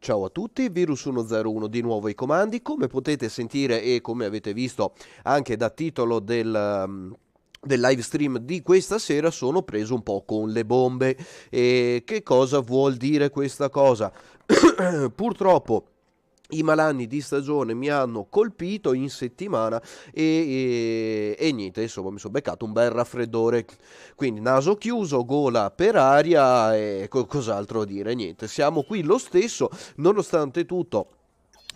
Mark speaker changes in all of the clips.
Speaker 1: Ciao a tutti, Virus 101 di nuovo ai comandi. Come potete sentire e come avete visto anche da titolo del live stream di questa sera, sono preso un po' con le bombe. E che cosa vuol dire questa cosa? Purtroppo i malanni di stagione mi hanno colpito in settimana e niente, insomma mi sono beccato un bel raffreddore, quindi naso chiuso, gola per aria e cos'altro dire, niente, siamo qui lo stesso, nonostante tutto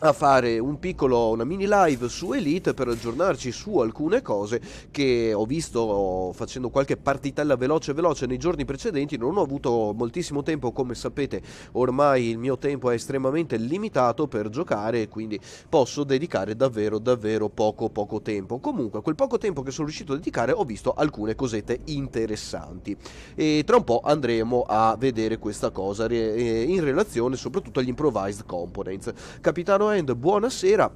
Speaker 1: a fare una mini live su Elite per aggiornarci su alcune cose che ho visto facendo qualche partitella veloce nei giorni precedenti. Non ho avuto moltissimo tempo, come sapete ormai il mio tempo è estremamente limitato per giocare e quindi posso dedicare davvero poco tempo. Comunque quel poco tempo che sono riuscito a dedicare ho visto alcune cosette interessanti e tra un po' andremo a vedere questa cosa in relazione soprattutto agli improvised components. Capitano End, buonasera.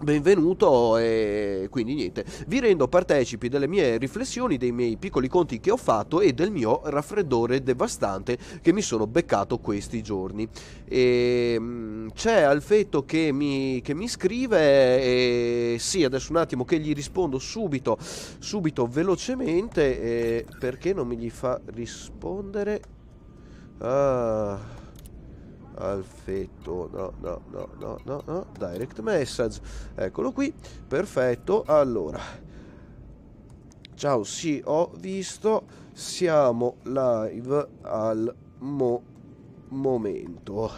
Speaker 1: Benvenuto e quindi niente, vi rendo partecipi delle mie riflessioni, dei miei piccoli conti che ho fatto e del mio raffreddore devastante che mi sono beccato questi giorni. C'è Alfetto che mi scrive e sì, adesso un attimo che gli rispondo subito velocemente perché non mi gli fa rispondere. Alfetto, no, direct message, eccolo qui, perfetto. Allora, ciao, sì, ho visto, siamo live al momento.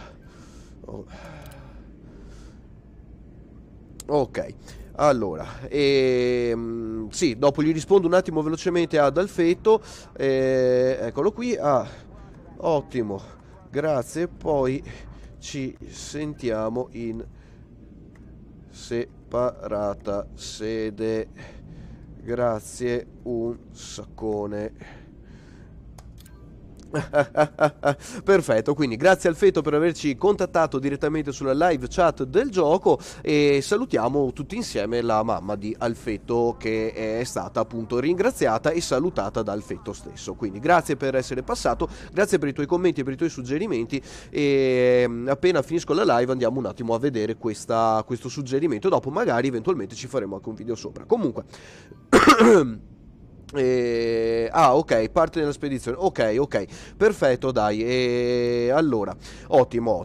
Speaker 1: Oh, ok, allora, sì, dopo gli rispondo un attimo velocemente ad Alfetto, eccolo qui, ottimo, grazie, poi ci sentiamo in separata sede, grazie un saccone. Perfetto, quindi grazie Alfeto per averci contattato direttamente sulla live chat del gioco e salutiamo tutti insieme la mamma di Alfeto che è stata appunto ringraziata e salutata da Alfeto stesso. Quindi grazie per essere passato, grazie per i tuoi commenti e per i tuoi suggerimenti e appena finisco la live andiamo un attimo a vedere questo suggerimento, dopo magari eventualmente ci faremo anche un video sopra. Comunque ok, parte della spedizione. Ok, perfetto, dai. Allora, ottimo.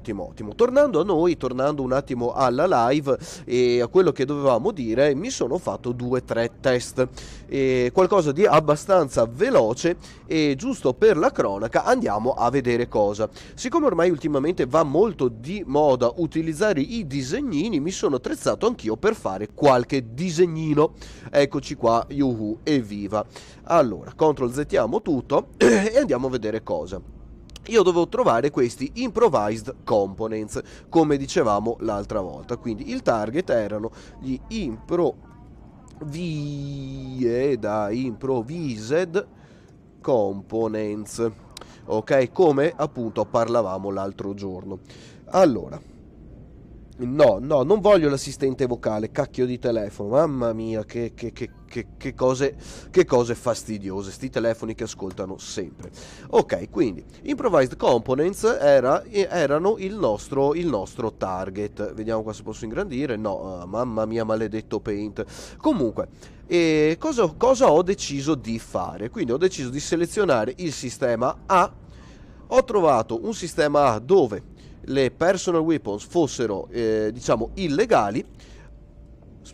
Speaker 1: Tornando a noi, tornando un attimo alla live e a quello che dovevamo dire, mi sono fatto 2 o 3 test. Qualcosa di abbastanza veloce e giusto per la cronaca andiamo a vedere cosa. Siccome ormai ultimamente va molto di moda utilizzare i disegnini, mi sono attrezzato anch'io per fare qualche disegnino. Eccoci qua, yuhu, evviva. Allora, CTRL-Ztiamo tutto e andiamo a vedere cosa. Io dovevo trovare questi improvised components, come dicevamo l'altra volta. Quindi il target erano gli improvised components. Ok, come appunto parlavamo l'altro giorno. Allora, no, non voglio l'assistente vocale, cacchio di telefono, mamma mia, che cose fastidiose, sti telefoni che ascoltano sempre. Ok, quindi, improvised components erano il nostro target. Vediamo qua se posso ingrandire, no, mamma mia, maledetto Paint. Comunque, cosa ho deciso di fare? Quindi ho deciso di selezionare il sistema A, ho trovato un sistema A dove le personal weapons fossero diciamo illegali.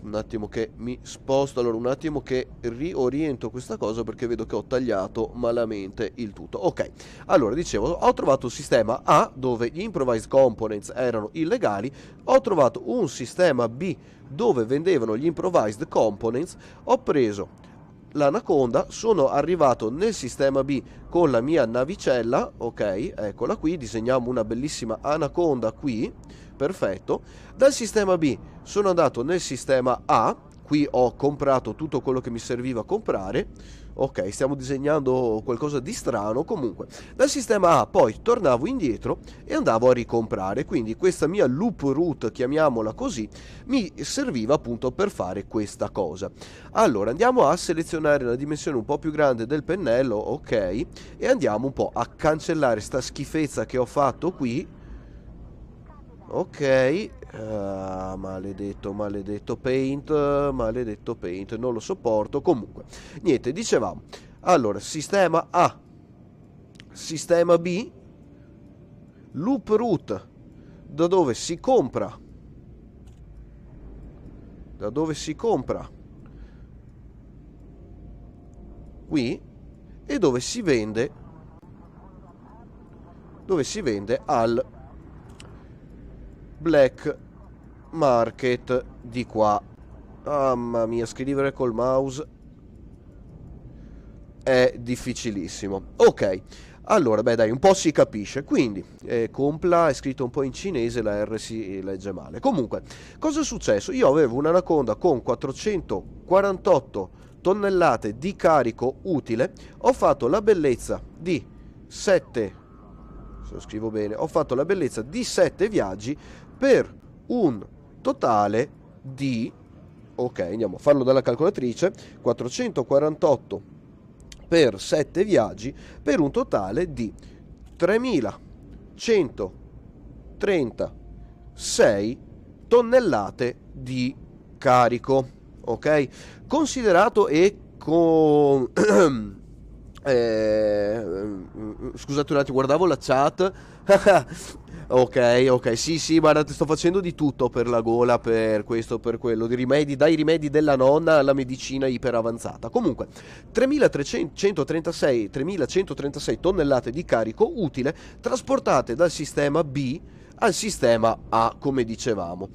Speaker 1: Un attimo che mi sposto, allora un attimo che rioriento questa cosa perché vedo che ho tagliato malamente il tutto. Ok, allora dicevo, ho trovato un sistema A dove gli improvised components erano illegali, ho trovato un sistema B dove vendevano gli improvised components, ho preso l'anaconda, sono arrivato nel sistema B con la mia navicella, ok, eccola qui, disegniamo una bellissima anaconda qui, perfetto. Dal sistema B sono andato nel sistema A, qui ho comprato tutto quello che mi serviva a comprare, ok, stiamo disegnando qualcosa di strano. Comunque dal sistema A poi tornavo indietro e andavo a ricomprare, quindi questa mia loop route, chiamiamola così, mi serviva appunto per fare questa cosa. Allora andiamo a selezionare la dimensione un po' più grande del pennello, ok, e andiamo un po' a cancellare sta schifezza che ho fatto qui. Ok, maledetto, maledetto Paint, non lo sopporto. Comunque, niente, dicevamo. Allora, sistema A, sistema B, loop root, da dove si compra, qui, e dove si vende al black market di qua. Mamma mia, scrivere col mouse è difficilissimo. Ok, allora, beh dai, un po' si capisce. Quindi, compla è scritto un po' in cinese, la R si legge male. Comunque, cosa è successo? Io avevo un'Anaconda con 448 tonnellate di carico utile. Ho fatto la bellezza di 7, se lo scrivo bene, ho fatto la bellezza di 7 viaggi per un totale di, ok, andiamo a farlo dalla calcolatrice, 448 per 7 viaggi per un totale di 3136 tonnellate di carico, ok? Considerato e con scusate un attimo, guardavo la chat. Ok, sì, guarda, sto facendo di tutto per la gola, per questo, per quello, dai rimedi della nonna alla medicina iperavanzata. Comunque, 3136 tonnellate di carico utile trasportate dal sistema B al sistema A, come dicevamo.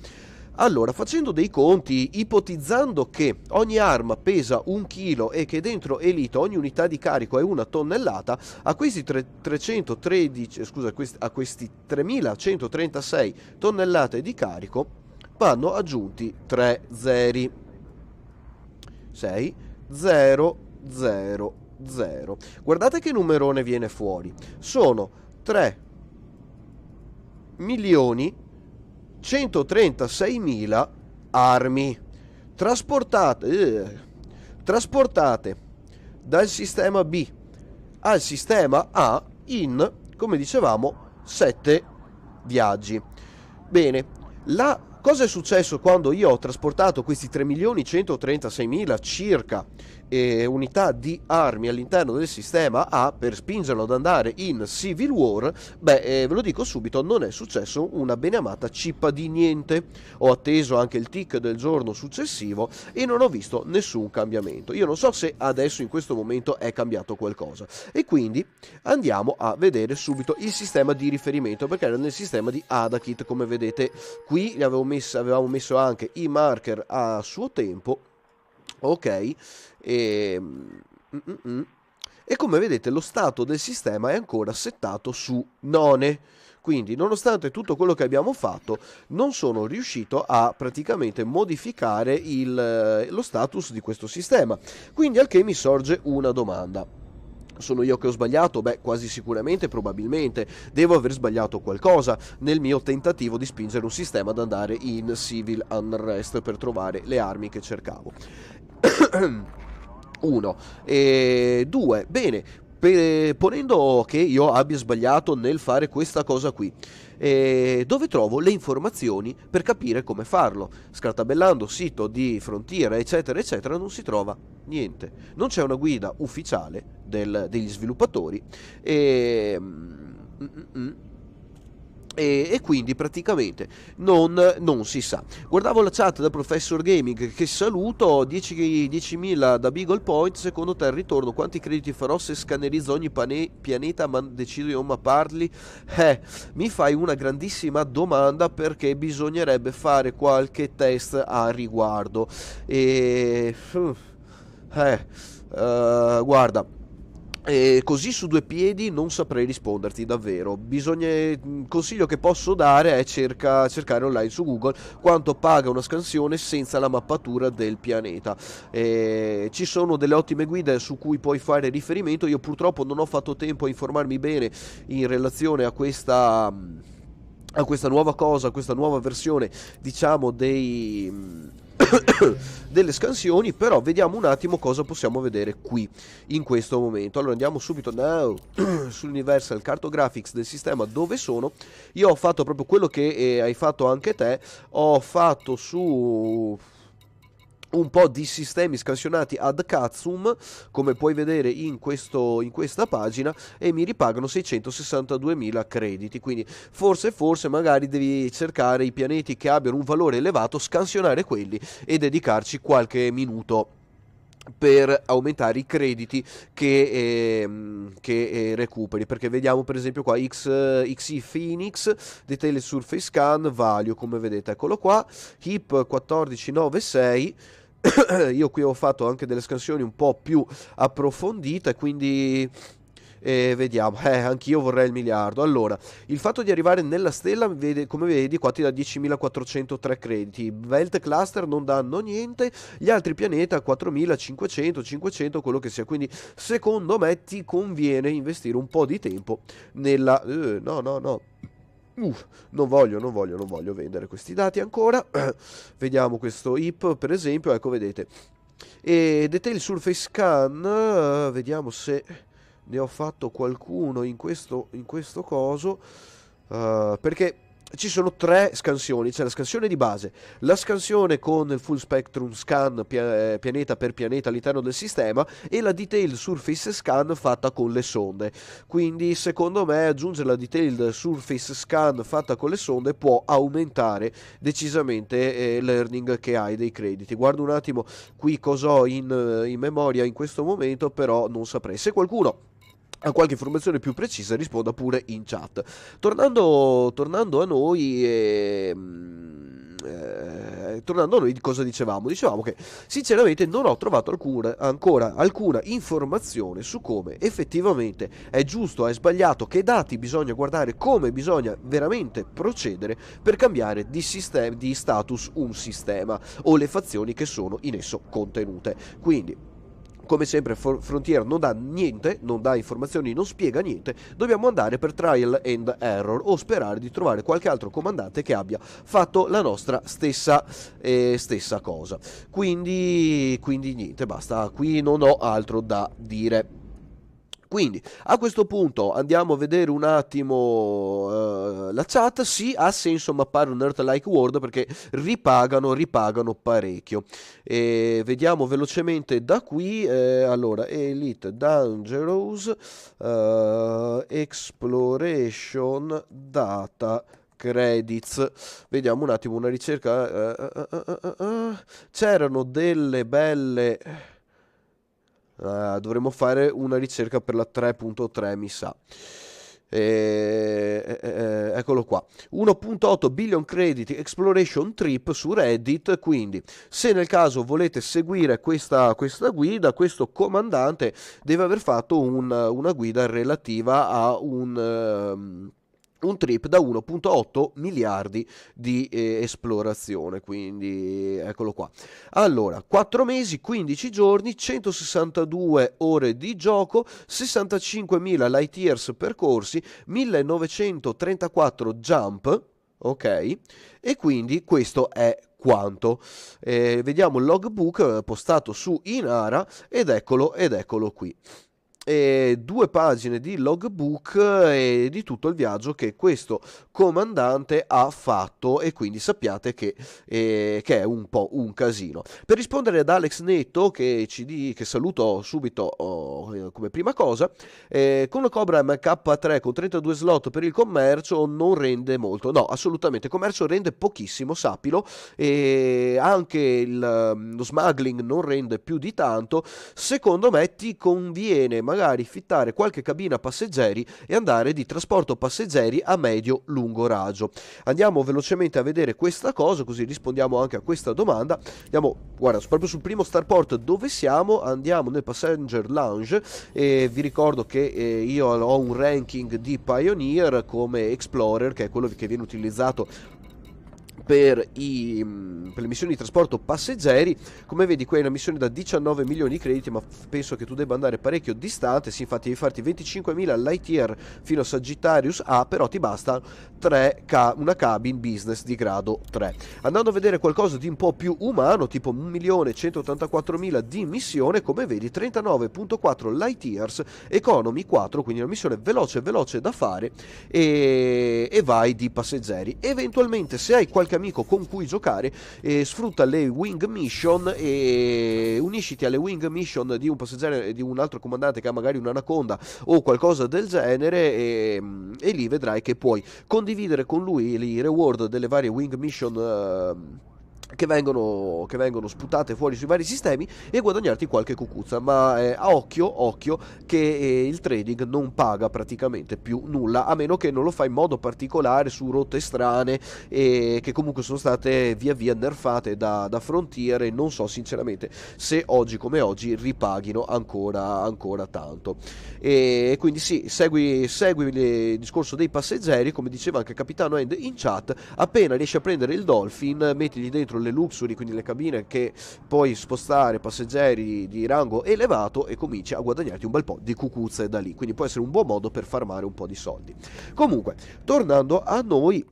Speaker 1: Allora, facendo dei conti, ipotizzando che ogni arma pesa 1 chilo e che dentro Elite ogni unità di carico è 1 tonnellata, a questi 3136 tonnellate di carico vanno aggiunti 3 zeri. 6, 0, 0, 0. Guardate che numerone viene fuori. Sono 3 milioni 136.000 armi trasportate dal sistema B al sistema A in, come dicevamo, 7 viaggi. Bene, cosa è successo quando io ho trasportato questi 3.136.000 circa unità di armi all'interno del sistema A per spingerlo ad andare in Civil War? Beh, ve lo dico subito, non è successo una beneamata cippa di niente. Ho atteso anche il tick del giorno successivo e non ho visto nessun cambiamento. Io non so se adesso in questo momento è cambiato qualcosa. E quindi andiamo a vedere subito il sistema di riferimento, perché era nel sistema di Adakit, come vedete qui avevamo messo anche i marker a suo tempo. Ok, e come vedete lo stato del sistema è ancora settato su none. Quindi, nonostante tutto quello che abbiamo fatto, non sono riuscito a praticamente modificare lo status di questo sistema. Quindi, al che mi sorge una domanda. Sono io che ho sbagliato? Beh, quasi sicuramente, probabilmente. Devo aver sbagliato qualcosa nel mio tentativo di spingere un sistema ad andare in Civil Unrest per trovare le armi che cercavo. 1 e 2. Bene, ponendo che io abbia sbagliato nel fare questa cosa qui, dove trovo le informazioni per capire come farlo? Scartabellando sito di Frontier, eccetera eccetera, non si trova niente. Non c'è una guida ufficiale degli sviluppatori e quindi praticamente non si sa. Guardavo la chat da Professor Gaming, che saluto. 10.000 da Beagle Point. Secondo te al ritorno quanti crediti farò se scannerizzo ogni pianeta ma decido di non mapparli? Mi fai una grandissima domanda, perché bisognerebbe fare qualche test a riguardo. Guarda, così su due piedi non saprei risponderti davvero. Consiglio che posso dare è cercare online su Google quanto paga una scansione senza la mappatura del pianeta. Ci sono delle ottime guide su cui puoi fare riferimento. Io purtroppo non ho fatto tempo a informarmi bene in relazione a questa nuova cosa, a questa nuova versione, diciamo, delle scansioni, però vediamo un attimo cosa possiamo vedere qui in questo momento. Allora andiamo subito sull'Universal Cartographics del sistema, dove sono. Io ho fatto proprio quello che hai fatto anche te, ho fatto su un po' di sistemi scansionati ad Katsum, come puoi vedere in questa pagina, e mi ripagano 662.000 crediti. Quindi forse magari devi cercare i pianeti che abbiano un valore elevato, scansionare quelli e dedicarci qualche minuto per aumentare i crediti che recuperi, perché vediamo per esempio qua XI Phoenix, Detailed Surface Scan, Value, come vedete, eccolo qua, HIP 1496. Io qui ho fatto anche delle scansioni un po' più approfondite, quindi vediamo, anch'io vorrei il miliardo. Allora, il fatto di arrivare nella stella, come vedi, qua ti dà 10.403 crediti. Belt Cluster non danno niente, gli altri pianeti 4.500, 500, quello che sia. Quindi secondo me ti conviene investire un po' di tempo nella... no. Non voglio vendere questi dati ancora. Vediamo questo IP per esempio, ecco, vedete. E Detail Surface Scan, vediamo se ne ho fatto qualcuno in questo coso, perché ci sono 3 scansioni. C'è la scansione di base, la scansione con il full spectrum scan pianeta per pianeta all'interno del sistema, e la detailed surface scan fatta con le sonde. Quindi secondo me aggiungere la detailed surface scan fatta con le sonde può aumentare decisamente l'earning che hai dei crediti. Guardo un attimo qui cosa ho in memoria in questo momento, però non saprei. Se qualcuno a qualche informazione più precisa risponda pure in chat. Tornando a noi, di cosa dicevamo? Dicevamo che sinceramente non ho trovato ancora alcuna informazione su come effettivamente è giusto, è sbagliato, che dati bisogna guardare, come bisogna veramente procedere per cambiare di status un sistema o le fazioni che sono in esso contenute. Quindi, come sempre, Frontier non dà niente, non dà informazioni, non spiega niente. Dobbiamo andare per trial and error o sperare di trovare qualche altro comandante che abbia fatto la nostra stessa cosa. Quindi niente, basta, qui non ho altro da dire. Quindi a questo punto andiamo a vedere un attimo la chat. Sì, ha senso mappare un Earth-like world perché ripagano parecchio. Vediamo velocemente da qui. Allora, Elite Dangerous, Exploration, Data, Credits. Vediamo un attimo una ricerca. C'erano delle belle... dovremmo fare una ricerca per la 3.3, mi sa. Eccolo qua, 1.8 billion credit exploration trip su Reddit. Quindi se nel caso volete seguire questa guida, questo comandante deve aver fatto una guida relativa a un trip da 1.8 miliardi di esplorazione. Quindi eccolo qua. Allora, 4 mesi, 15 giorni, 162 ore di gioco, 65.000 light years percorsi, 1934 jump, ok? E quindi questo è quanto. Vediamo il logbook postato su Inara ed eccolo qui. 2 pagine di logbook e di tutto il viaggio che questo comandante ha fatto, e quindi sappiate che è un po' un casino. Per rispondere ad Alex Netto, che saluto subito come prima cosa, con la Cobra MK3 con 32 slot per il commercio non rende molto. No, assolutamente, il commercio rende pochissimo, sappilo, e anche lo smuggling non rende più di tanto. Secondo me ti conviene magari fittare qualche cabina passeggeri e andare di trasporto passeggeri a medio-lungo raggio. Andiamo velocemente a vedere questa cosa, così rispondiamo anche a questa domanda. Andiamo, guarda, proprio sul primo starport dove siamo, andiamo nel Passenger Lounge, e vi ricordo che io ho un ranking di Pioneer come Explorer, che è quello che viene utilizzato per le missioni di trasporto passeggeri. Come vedi, qui è una missione da 19 milioni di crediti, ma penso che tu debba andare parecchio distante. Sì, infatti devi farti 25.000 light year fino a Sagittarius A, però ti basta una cabin business di grado 3. Andando a vedere qualcosa di un po' più umano, tipo 1.184.000 di missione, come vedi 39.4 light years, economy 4, quindi una missione veloce da fare, e vai di passeggeri. Eventualmente, se hai qualche amico con cui giocare, sfrutta le wing mission e unisciti alle wing mission di un passeggero e di un altro comandante che ha magari un'anaconda o qualcosa del genere, e lì vedrai che puoi condividere con lui i reward delle varie wing mission che vengono sputate fuori sui vari sistemi, e guadagnarti qualche cucuzza. Ma occhio che il trading non paga praticamente più nulla, a meno che non lo fai in modo particolare su rotte strane, che comunque sono state via via nerfate da Frontier, e non so sinceramente se oggi come oggi ripaghino ancora tanto. E quindi sì, segui il discorso dei passeggeri, come diceva anche Capitano End in chat. Appena riesci a prendere il Dolphin, mettigli dentro le luxury, quindi le cabine che puoi spostare passeggeri di rango elevato, e cominci a guadagnarti un bel po' di cucuzze da lì. Quindi può essere un buon modo per farmare un po' di soldi. Comunque, tornando a noi,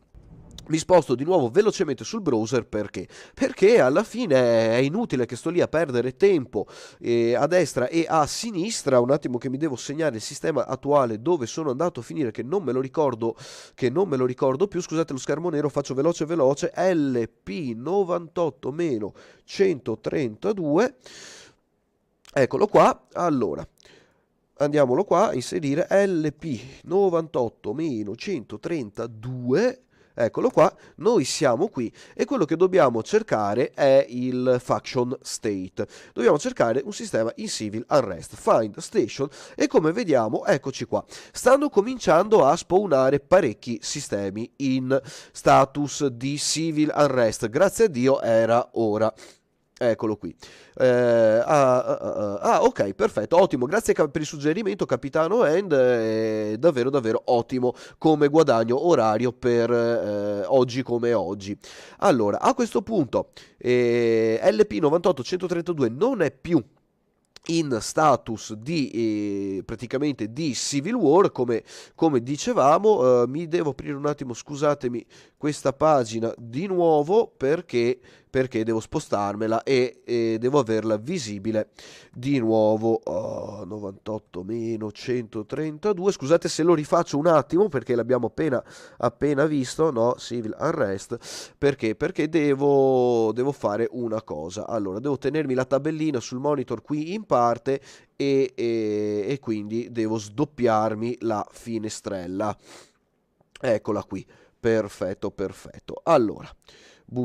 Speaker 1: mi sposto di nuovo velocemente sul browser. Perché alla fine è inutile che sto lì a perdere tempo a destra e a sinistra. Un attimo che mi devo segnare il sistema attuale dove sono andato a finire, che non me lo ricordo più. Scusate lo schermo nero, faccio veloce. LP98-132, eccolo qua. Allora, andiamolo qua, inserire LP98-132. Eccolo qua, noi siamo qui, e quello che dobbiamo cercare è il faction state. Dobbiamo cercare un sistema in civil unrest. Find station, e come vediamo, eccoci qua, stanno cominciando a spawnare parecchi sistemi in status di civil unrest. Grazie a Dio era ora. Eccolo qui. Ok, perfetto, ottimo. Grazie per il suggerimento, Capitano End. Davvero ottimo come guadagno orario per oggi come oggi. Allora, a questo punto LP98-132 non è più in status di praticamente di civil war, come dicevamo. Mi devo aprire un attimo, scusatemi, questa pagina di nuovo, perché devo spostarmela e devo averla visibile di nuovo. 98-132, scusate se lo rifaccio un attimo, perché l'abbiamo appena visto, no, civil unrest, perché devo fare una cosa. Allora, devo tenermi la tabellina sul monitor qui in parte, e quindi devo sdoppiarmi la finestrella. Eccola qui, perfetto. Allora,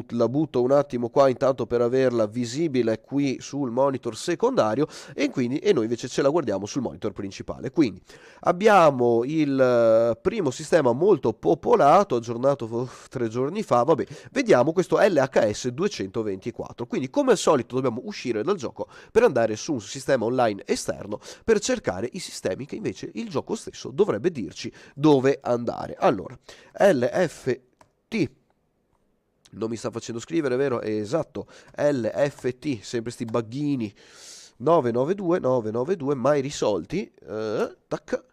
Speaker 1: la butto un attimo qua intanto per averla visibile qui sul monitor secondario, e noi invece ce la guardiamo sul monitor principale. Quindi abbiamo il primo sistema molto popolato, aggiornato 3 giorni fa. Vabbè, vediamo questo LHS 224. Quindi, come al solito, dobbiamo uscire dal gioco per andare su un sistema online esterno, per cercare i sistemi che invece il gioco stesso dovrebbe dirci dove andare. Allora, LFT non mi sta facendo scrivere, vero? Esatto, LFT, sempre sti buggini. 992 mai risolti. Tac.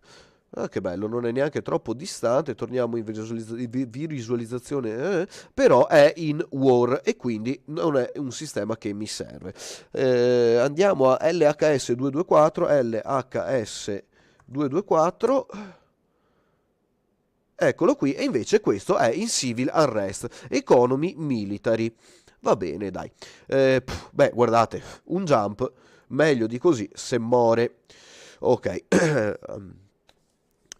Speaker 1: Che bello, non è neanche troppo distante. Torniamo in visualizzazione, però è in war, e quindi non è un sistema che mi serve. Andiamo a LHS 224. Eccolo qui, e invece questo è in civil unrest, economy military. Va bene, dai. Beh, guardate, un jump, meglio di così se muore. Ok.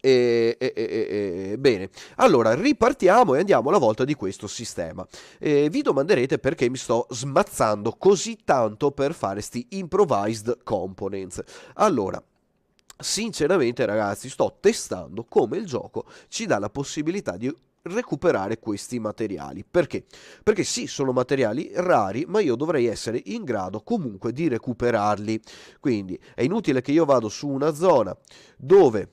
Speaker 1: Bene, allora ripartiamo e andiamo alla volta di questo sistema. Vi domanderete perché mi sto smazzando così tanto per fare sti improvised components. Allora, sinceramente, ragazzi, sto testando come il gioco ci dà la possibilità di recuperare questi materiali. Perché? Perché sì, sono materiali rari, ma io dovrei essere in grado comunque di recuperarli. Quindi è inutile che io vado su una zona dove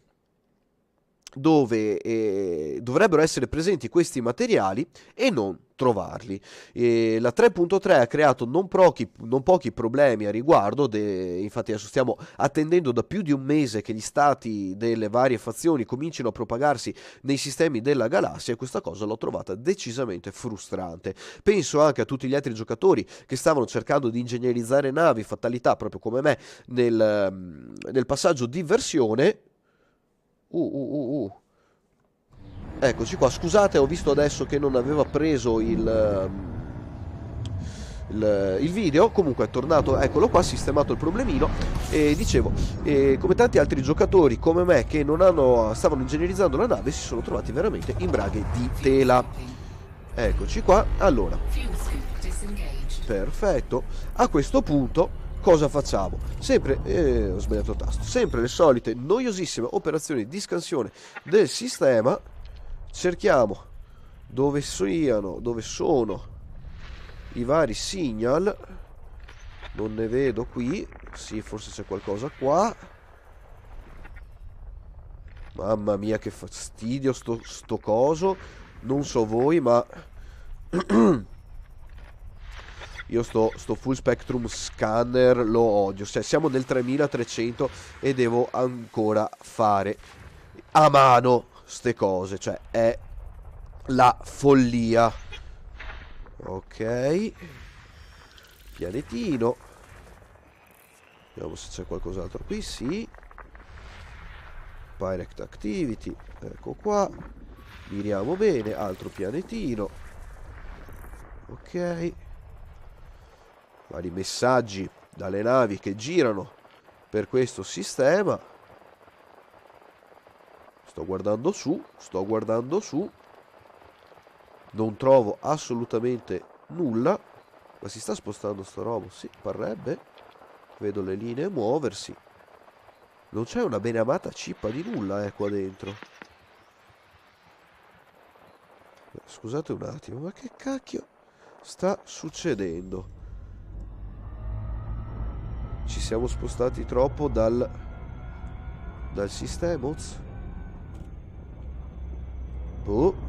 Speaker 1: dove dovrebbero essere presenti questi materiali e non trovarli. La 3.3 ha creato non pochi problemi a riguardo, infatti adesso stiamo attendendo da più di un mese che gli stati delle varie fazioni comincino a propagarsi nei sistemi della galassia, e questa cosa l'ho trovata decisamente frustrante. Penso anche a tutti gli altri giocatori che stavano cercando di ingegnerizzare navi, fatalità proprio come me nel passaggio di versione. Eccoci qua, scusate, ho visto adesso che non aveva preso il video. Comunque è tornato, eccolo qua, sistemato il problemino. E dicevo, come tanti altri giocatori come me che stavano ingegnerizzando la nave, si sono trovati veramente in braghe di tela. Eccoci qua, allora, perfetto. A questo punto cosa facciamo? Sempre, ho sbagliato il tasto, sempre le solite noiosissime operazioni di scansione del sistema. Cerchiamo dove sono i vari signal. Non ne vedo qui. Sì, forse c'è qualcosa qua. Mamma mia, che fastidio sto coso. Non so voi, ma io sto full spectrum scanner lo odio. Cioè, siamo nel 3300 e devo ancora fare a mano ste cose. Cioè, è la follia. Ok. Pianetino. Vediamo se c'è qualcos'altro qui. Sì. Pirate Activity. Ecco qua. Miriamo bene. Altro pianetino. Ok. Vari messaggi dalle navi che girano per questo sistema. Sto guardando su. Non trovo assolutamente nulla. Ma si sta spostando sto robo? Sì, parrebbe. Vedo le linee muoversi. Non c'è una beneamata cippa di nulla, qua dentro. Scusate un attimo, ma che cacchio sta succedendo? Ci siamo spostati troppo dal sistema. Boh.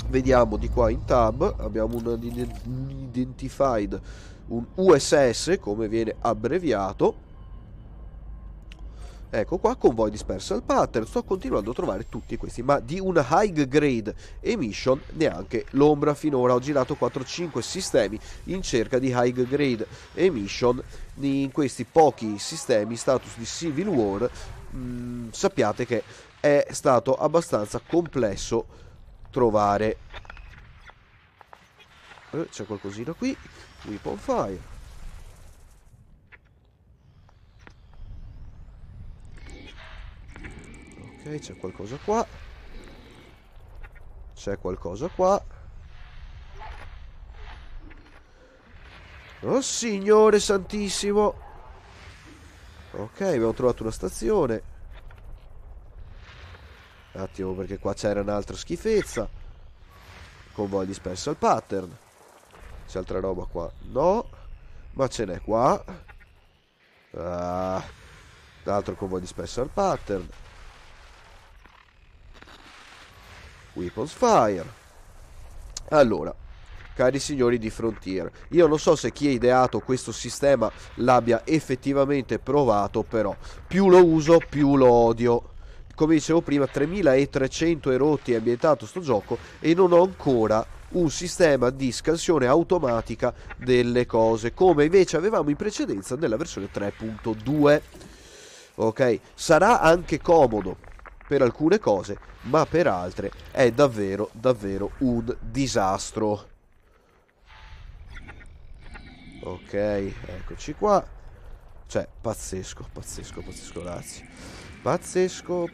Speaker 1: Vediamo di qua in tab. Abbiamo un identified, un USS come viene abbreviato. Ecco qua, convoy dispersal pattern. Sto continuando a trovare tutti questi, ma di una high grade emission neanche l'ombra finora. Ho girato 4-5 sistemi in cerca di high grade emission in questi pochi sistemi status di Civil War. Sappiate che è stato abbastanza complesso trovare. C'è qualcosina qui. Weapon fire. Ok, c'è qualcosa qua. Oh signore santissimo. Ok, abbiamo trovato una stazione. Un attimo, perché qua c'era un'altra schifezza. Convoy dispersal pattern. C'è altra roba qua? No. Ma ce n'è qua. L'altro convoy dispersal pattern. Weapons fire. Allora, cari signori di Frontier, io non so se chi ha ideato questo sistema l'abbia effettivamente provato, però più lo uso più lo odio. Come dicevo prima, 3300 erotti è ambientato sto gioco e non ho ancora un sistema di scansione automatica delle cose, come invece avevamo in precedenza nella versione 3.2. Ok, sarà anche comodo per alcune cose, ma per altre è davvero un disastro. Ok, eccoci qua. Cioè, pazzesco, ragazzi. Pazzesco.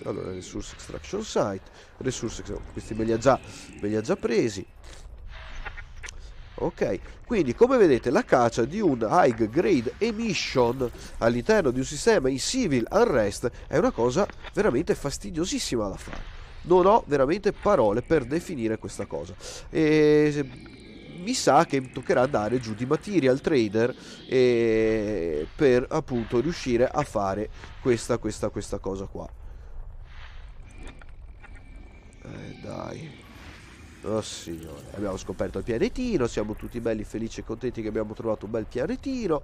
Speaker 1: Allora, resource extraction site. Questi me li ha già presi. Ok, quindi come vedete la caccia di un high grade emission all'interno di un sistema in civil unrest è una cosa veramente fastidiosissima da fare. Non ho veramente parole per definire questa cosa. E mi sa che mi toccherà andare giù di material trader per appunto riuscire a fare questa cosa qua. Dai. Oh signore, abbiamo scoperto il pianetino, siamo tutti belli felici e contenti che abbiamo trovato un bel pianetino.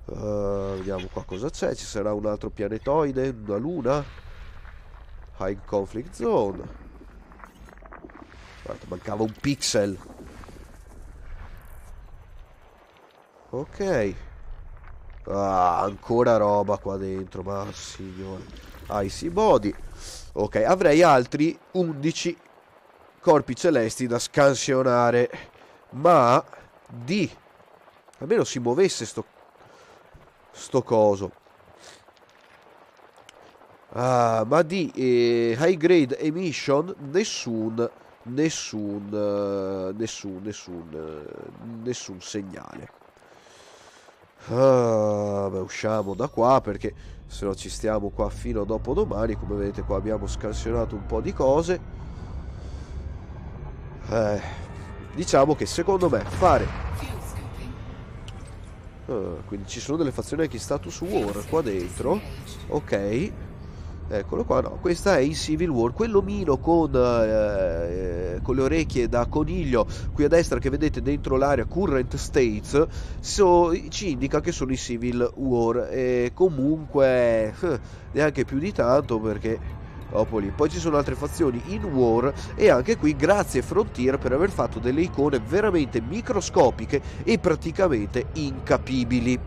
Speaker 1: Vediamo qua cosa c'è, ci sarà un altro pianetoide, una luna. High Conflict Zone. Guarda, mancava un pixel. Ok. Ancora roba qua dentro, ma signore. Icy Body. Ok, avrei altri 11 corpi celesti da scansionare, ma di almeno si muovesse sto coso. Ma di high grade emission nessun segnale. Beh, usciamo da qua perché se no ci stiamo qua fino a dopodomani. Come vedete qua abbiamo scansionato un po' di cose. Diciamo che secondo me fare quindi ci sono delle fazioni anche in status war qua dentro. Ok, eccolo qua. No, questa è in Civil War. Quell'omino con le orecchie da coniglio qui a destra che vedete dentro l'area Current States ci indica che sono in Civil War. E comunque neanche più di tanto, perché dopo lì poi ci sono altre fazioni in war. E anche qui grazie Frontier per aver fatto delle icone veramente microscopiche e praticamente incapibili.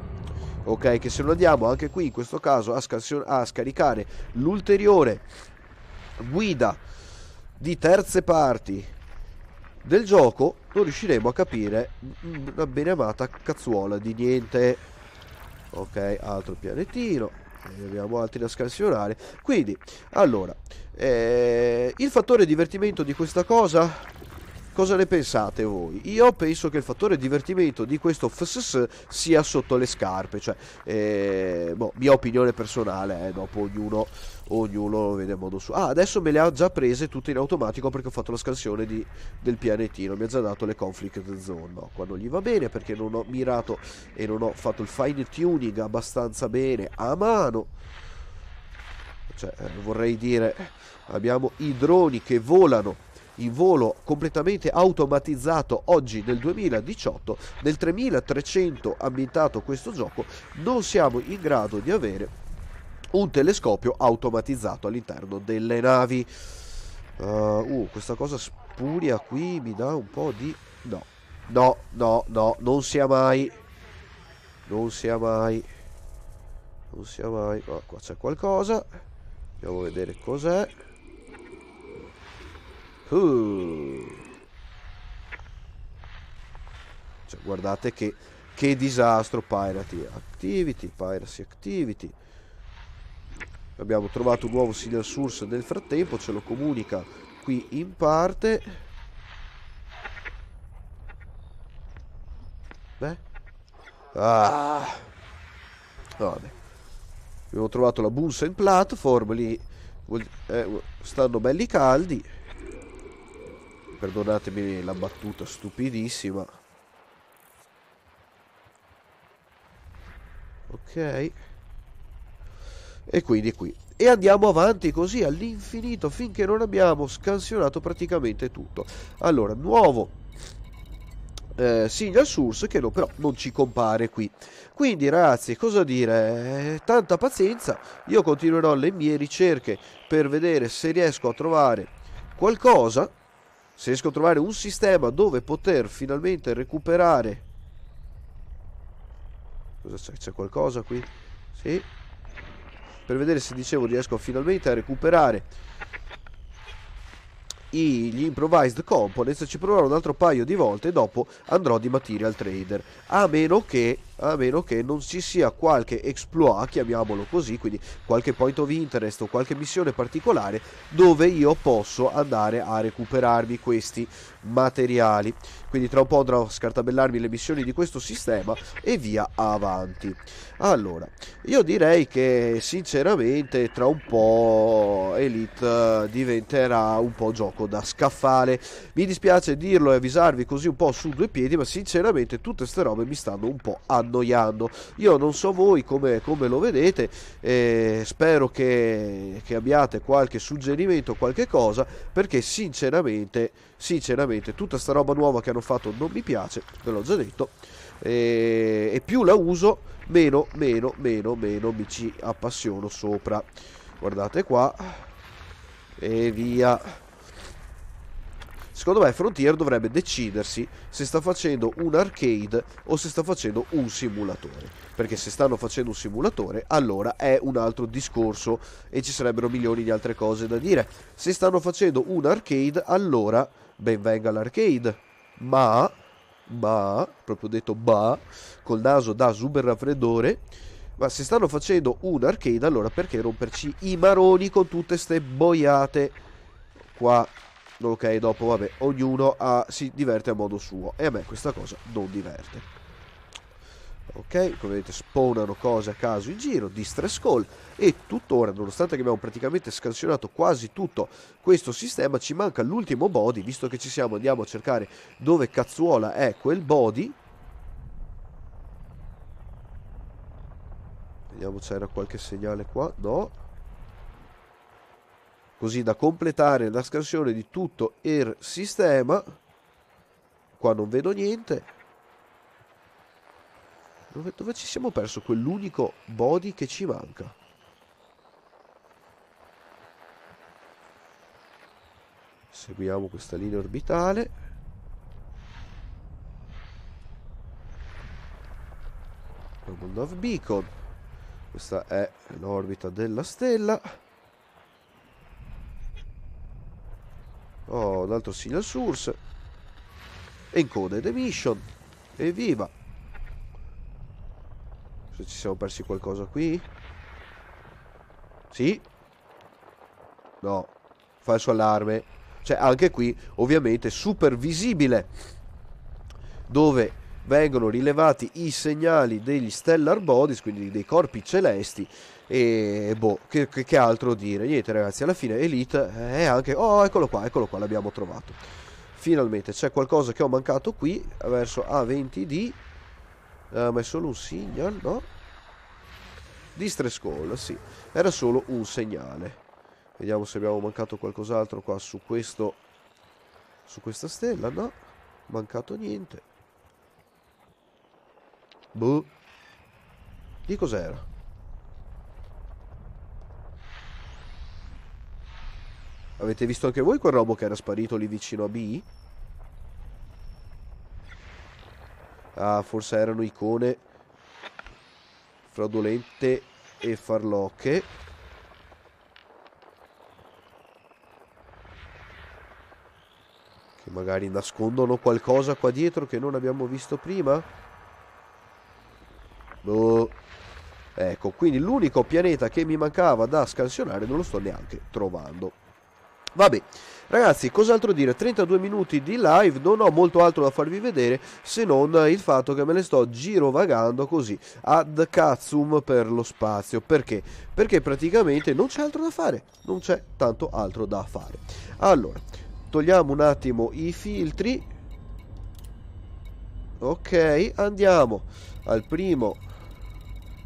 Speaker 1: Ok, che se non andiamo anche qui in questo caso a scaricare l'ulteriore guida di terze parti del gioco, non riusciremo a capire una beneamata cazzuola di niente. Ok, altro pianetino. Ne abbiamo altri da scansionare. Quindi, allora, il fattore divertimento di questa cosa, cosa ne pensate voi? Io penso che il fattore divertimento di questo FSS sia sotto le scarpe, cioè, mia opinione personale, dopo ognuno lo vede a modo suo. Adesso me le ha già prese tutte in automatico perché ho fatto la scansione del pianetino, mi ha già dato le conflict zone. No, qua non gli va bene perché non ho mirato e non ho fatto il fine tuning abbastanza bene a mano. Cioè, vorrei dire, abbiamo i droni che volano in volo completamente automatizzato oggi nel 2018. Nel 3300 ambientato questo gioco non siamo in grado di avere un telescopio automatizzato all'interno delle navi. Questa cosa spuria qui mi dà un po' di... No, non sia mai. Qua c'è qualcosa. Andiamo a vedere cos'è. Cioè, guardate che disastro. Piracy Activity. Abbiamo trovato un nuovo signal source nel frattempo, ce lo comunica qui in parte. Beh. Vabbè. Abbiamo trovato la Bunsen Platform lì. Stanno belli caldi. Perdonatemi la battuta stupidissima. Ok. E quindi qui. E andiamo avanti così all'infinito finché non abbiamo scansionato praticamente tutto. Allora, nuovo signal source che però non ci compare qui. Quindi ragazzi, cosa dire? Tanta pazienza. Io continuerò le mie ricerche per vedere se riesco a trovare qualcosa. Se riesco a trovare un sistema dove poter finalmente recuperare. Cosa c'è? C'è qualcosa qui? Sì. Per vedere se, dicevo, riesco finalmente a recuperare gli improvised components. Ci proverò un altro paio di volte e dopo andrò di material trader, a meno che non ci sia qualche exploit, chiamiamolo così, quindi qualche point of interest o qualche missione particolare dove io posso andare a recuperarmi questi materiali. Quindi tra un po' andrò a scartabellarmi le missioni di questo sistema e via avanti. Allora, io direi che sinceramente tra un po' Elite diventerà un po' gioco da scaffale. Mi dispiace dirlo e avvisarvi così un po' su due piedi, ma sinceramente tutte ste robe mi stanno un po' annoiando. annoiando. Io non so voi come lo vedete, spero che abbiate qualche suggerimento, qualche cosa, perché sinceramente tutta sta roba nuova che hanno fatto non mi piace, ve l'ho già detto, e più la uso meno mi ci appassiono sopra. Guardate qua e via. Secondo me Frontier dovrebbe decidersi se sta facendo un arcade o se sta facendo un simulatore, perché se stanno facendo un simulatore allora è un altro discorso e ci sarebbero milioni di altre cose da dire. Se stanno facendo un arcade allora ben venga l'arcade, ma proprio detto col naso da super raffreddore. Ma se stanno facendo un arcade allora perché romperci i maroni con tutte ste boiate qua? Ok, dopo vabbè, ognuno si diverte a modo suo e a me questa cosa non diverte. Ok, come vedete spawnano cose a caso in giro, Distress Call, e tuttora, nonostante che abbiamo praticamente scansionato quasi tutto questo sistema, ci manca l'ultimo body. Visto che ci siamo, andiamo a cercare dove cazzuola è quel body. Vediamo, c'era qualche segnale qua, no? Così da completare la scansione di tutto il sistema. Qua non vedo niente. Dove ci siamo perso quell'unico body che ci manca? Seguiamo questa linea orbitale. Love Beacon. Questa è l'orbita della stella. Oh, un altro signal source. Encoded emission. Evviva. Se ci siamo persi qualcosa qui. Sì. No. Falso allarme. Cioè anche qui ovviamente super visibile, dove vengono rilevati i segnali degli stellar bodies, quindi dei corpi celesti. E boh, che altro dire? Niente ragazzi, alla fine Elite è anche... Oh, eccolo qua, l'abbiamo trovato. Finalmente c'è qualcosa che ho mancato qui, verso A20D. Ma è solo un signal, no? Distress Call, sì. Era solo un segnale. Vediamo se abbiamo mancato qualcos'altro qua su questo... Su questa stella, no? Mancato niente. Boh. Di cos'era? Avete visto anche voi quel robo che era sparito lì vicino a B? Ah, forse erano icone fraudolente e farlocche. Che magari nascondono qualcosa qua dietro che non abbiamo visto prima. Boh. Ecco, quindi l'unico pianeta che mi mancava da scansionare non lo sto neanche trovando. Vabbè, ragazzi, cos'altro dire? 32 minuti di live, non ho molto altro da farvi vedere se non il fatto che me ne sto girovagando così ad cazzum per lo spazio. Perché? Perché praticamente non c'è altro da fare, non c'è tanto altro da fare. Allora, togliamo un attimo i filtri. Ok, andiamo al primo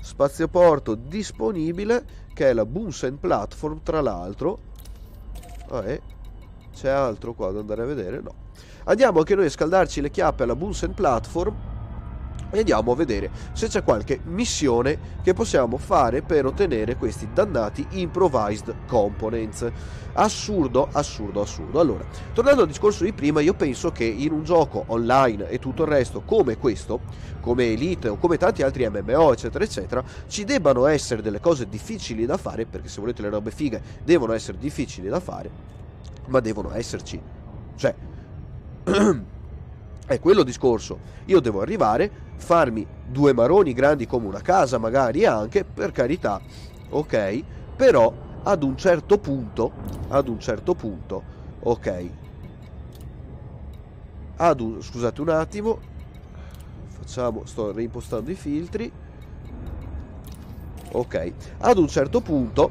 Speaker 1: spazioporto disponibile, che è la Bunsen Platform, tra l'altro. C'è altro qua da andare a vedere? No. Andiamo anche noi a scaldarci le chiappe alla Bunsen Platform e andiamo a vedere se c'è qualche missione che possiamo fare per ottenere questi dannati improvised components. Assurdo. Allora, tornando al discorso di prima, io penso che in un gioco online e tutto il resto come questo, come Elite o come tanti altri MMO eccetera eccetera, ci debbano essere delle cose difficili da fare, perché se volete le robe fighe devono essere difficili da fare, ma devono esserci. Cioè è quello il discorso. Io devo arrivare, farmi 2 maroni grandi come una casa, magari anche, per carità, ok, però ad un certo punto, ok, scusate un attimo, sto reimpostando i filtri, ok, ad un certo punto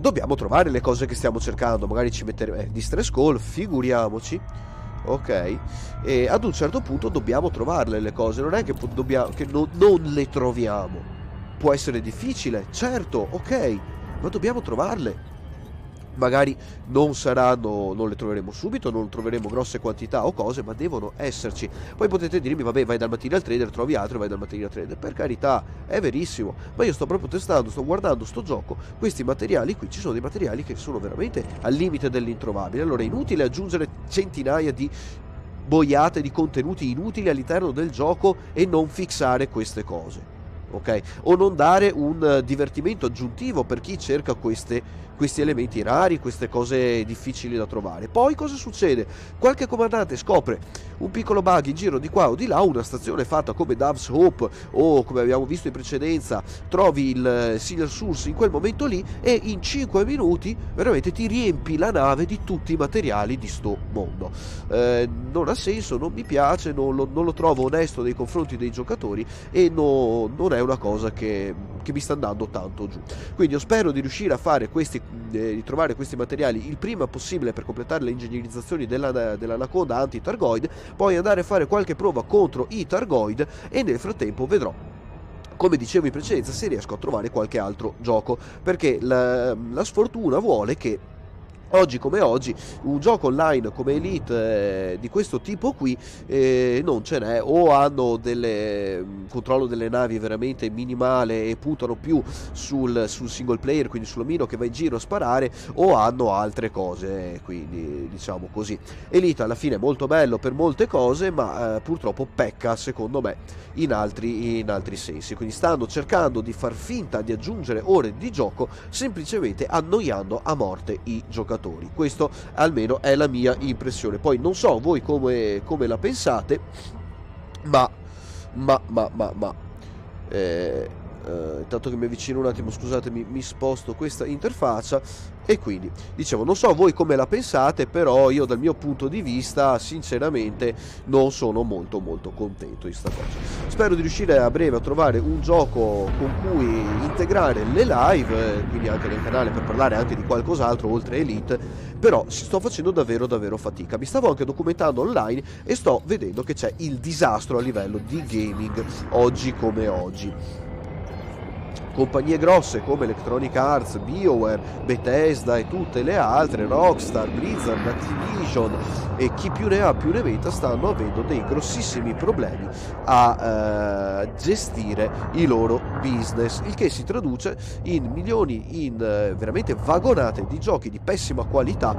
Speaker 1: dobbiamo trovare le cose che stiamo cercando. Magari ci metteremo Distress Call, figuriamoci. ok? E ad un certo punto dobbiamo trovarle le cose, non è che, non le troviamo. Può essere difficile, certo, ok, ma dobbiamo trovarle. Magari non le troveremo subito, non troveremo grosse quantità o cose, ma devono esserci. Poi potete dirmi, vabbè, vai dal mattino al trader, trovi altro, vai dal mattino al trader. Per carità, è verissimo, ma io sto proprio testando, sto guardando sto gioco, questi materiali qui, ci sono dei materiali che sono veramente al limite dell'introvabile. Allora è inutile aggiungere centinaia di boiate, di contenuti inutili all'interno del gioco e non fissare queste cose, ok? O non dare un divertimento aggiuntivo per chi cerca questi elementi rari, queste cose difficili da trovare. Poi cosa succede? Qualche comandante scopre un piccolo bug in giro di qua o di là, una stazione fatta come Dove's Hope o come abbiamo visto in precedenza, trovi il Silver Source in quel momento lì e in 5 minuti veramente ti riempi la nave di tutti i materiali di sto mondo. Non ha senso, non mi piace, non lo trovo onesto nei confronti dei giocatori e non è una cosa che mi sta andando tanto giù. Quindi io spero di riuscire a fare di trovare questi materiali il prima possibile per completare le ingegnerizzazioni dell'Anaconda anti-Targoid, poi andare a fare qualche prova contro i Targoid e nel frattempo vedrò, come dicevo in precedenza, se riesco a trovare qualche altro gioco, perché la sfortuna vuole che oggi come oggi un gioco online come Elite di questo tipo qui non ce n'è, o hanno controllo delle navi veramente minimale e puntano più sul single player, quindi sull'omino che va in giro a sparare, o hanno altre cose, quindi diciamo così. Elite alla fine è molto bello per molte cose, ma purtroppo pecca secondo me in altri sensi, quindi stanno cercando di far finta di aggiungere ore di gioco semplicemente annoiando a morte i giocatori. Questo almeno è la mia impressione. Poi non so voi come la pensate, ma intanto che mi avvicino un attimo, scusatemi, mi sposto questa interfaccia. E quindi dicevo, non so voi come la pensate, però io dal mio punto di vista sinceramente non sono molto contento di sta cosa. Spero di riuscire a breve a trovare un gioco con cui integrare le live, quindi anche nel canale, per parlare anche di qualcos'altro oltre Elite, però sto facendo davvero fatica. Mi stavo anche documentando online e sto vedendo che c'è il disastro a livello di gaming oggi come oggi. Compagnie grosse come Electronic Arts, BioWare, Bethesda e tutte le altre, Rockstar, Blizzard, Activision e chi più ne ha più ne metta, stanno avendo dei grossissimi problemi a gestire i loro business, il che si traduce in milioni, in veramente vagonate di giochi di pessima qualità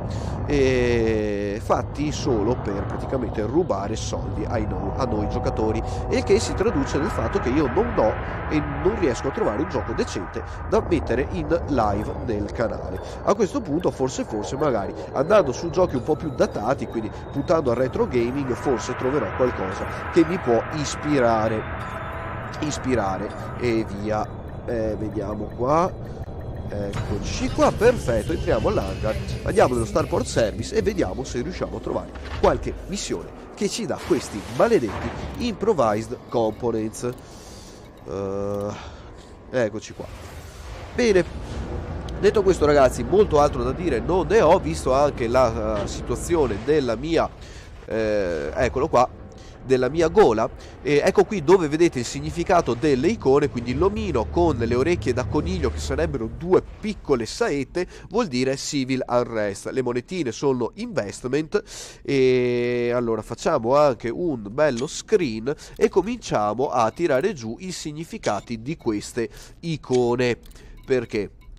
Speaker 1: fatti solo per praticamente rubare soldi a noi giocatori, e il che si traduce nel fatto che io non ho e non riesco a trovare un gioco decente da mettere in live nel canale. A questo punto forse magari andando su giochi un po' più datati, quindi puntando al retro gaming, forse troverò qualcosa che mi può ispirare e via. Vediamo qua, eccoci qua, perfetto, entriamo all'hangar, andiamo nello Starport Service e vediamo se riusciamo a trovare qualche missione che ci dà questi maledetti improvised components. Eccoci qua. Bene, detto questo ragazzi, molto altro da dire non ne ho, visto anche la situazione della mia eccolo qua, della mia gola. Ecco qui dove vedete il significato delle icone, quindi l'omino con le orecchie da coniglio che sarebbero due piccole saette vuol dire civil unrest, le monetine sono investment. E allora facciamo anche un bello screen e cominciamo a tirare giù i significati di queste icone.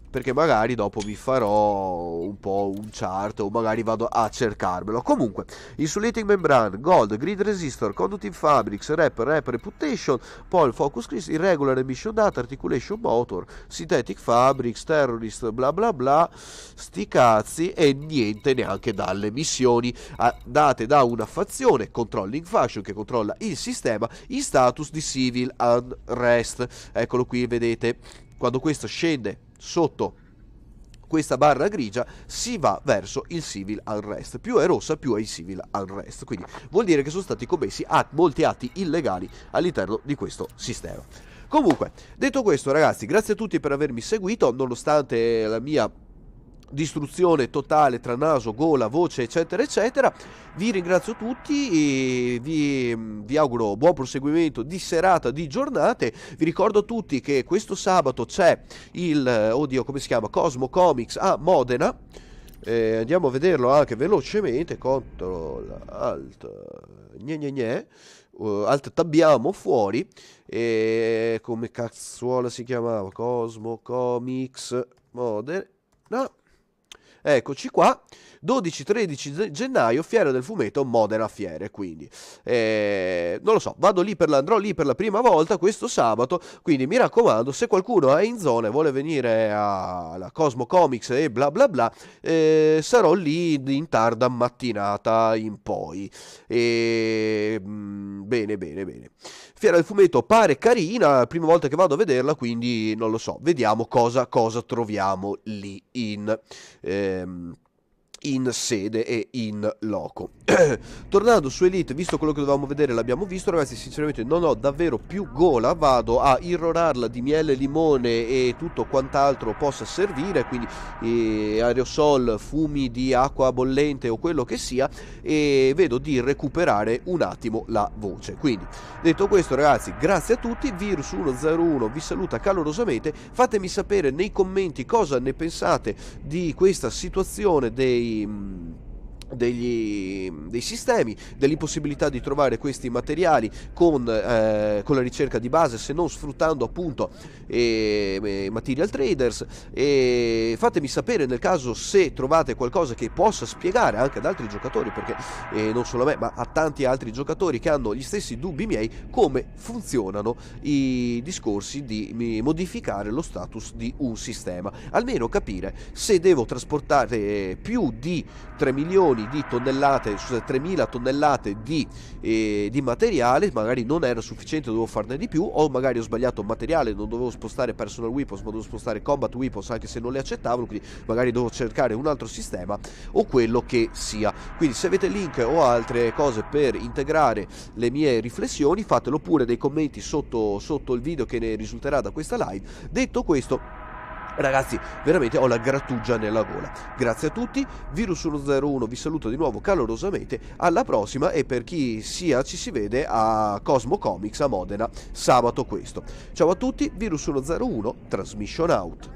Speaker 1: Perché magari dopo vi farò un po' un chart o magari vado a cercarmelo. Comunque, Insulating Membrane, Gold, Grid Resistor, Conductive Fabrics, Rep Reputation, Pole Focus Crystal, Irregular Emission Data, Articulation Motor, Synthetic Fabrics, Terrorist, bla bla bla, sti cazzi, e niente neanche dalle missioni date da una fazione, Controlling Faction, che controlla il sistema in status di Civil Unrest. Eccolo qui, vedete, quando questo scende sotto questa barra grigia si va verso il civil unrest, più è rossa più è il civil unrest, quindi vuol dire che sono stati commessi molti atti illegali all'interno di questo sistema. Comunque, detto questo ragazzi, grazie a tutti per avermi seguito, nonostante la mia distruzione totale tra naso, gola, voce, eccetera eccetera. Vi ringrazio tutti e vi auguro buon proseguimento di serata, di giornate. Vi ricordo a tutti che questo sabato c'è il, oddio, come si chiama, Cosmo Comics a Modena. Andiamo a vederlo anche velocemente. Ctrl Alt Alt tabbiamo fuori. Come cazzuola si chiamava? Cosmo Comics Modena. Eccoci qua, 12-13 gennaio, Fiera del Fumetto, Modena Fiere, quindi non lo so, andrò lì per la prima volta questo sabato, quindi mi raccomando, se qualcuno è in zona e vuole venire alla Cosmo Comics e bla bla bla, sarò lì in tarda mattinata in poi. Bene. Fiera del Fumetto pare carina, la prima volta che vado a vederla, quindi non lo so, vediamo cosa troviamo lì in sede e in loco. Tornando su Elite, visto quello che dovevamo vedere l'abbiamo visto, ragazzi. Sinceramente non ho davvero più gola, vado a irrorarla di miele, limone e tutto quant'altro possa servire, quindi aerosol, fumi di acqua bollente o quello che sia, e vedo di recuperare un attimo la voce. Quindi detto questo, ragazzi, grazie a tutti. Virus101 vi saluta calorosamente. Fatemi sapere nei commenti cosa ne pensate di questa situazione dei sistemi, dell'impossibilità di trovare questi materiali con la ricerca di base, se non sfruttando appunto material traders. E fatemi sapere nel caso se trovate qualcosa che possa spiegare anche ad altri giocatori, perché non solo a me ma a tanti altri giocatori che hanno gli stessi dubbi miei, come funzionano i discorsi di modificare lo status di un sistema, almeno capire se devo trasportare più di 3 milioni di tonnellate, 3.000 tonnellate di materiale, magari non era sufficiente, dovevo farne di più, o magari ho sbagliato materiale, non dovevo spostare personal weapons ma dovevo spostare combat weapons, anche se non le accettavano, quindi magari dovevo cercare un altro sistema o quello che sia. Quindi se avete link o altre cose per integrare le mie riflessioni, fatelo pure nei commenti sotto il video che ne risulterà da questa live. Detto questo, ragazzi, veramente ho la grattugia nella gola. Grazie a tutti, Virus101 vi saluto di nuovo calorosamente, alla prossima, e per chi sia ci si vede a Cosmo Comics a Modena sabato questo. Ciao a tutti, Virus101, Transmission out.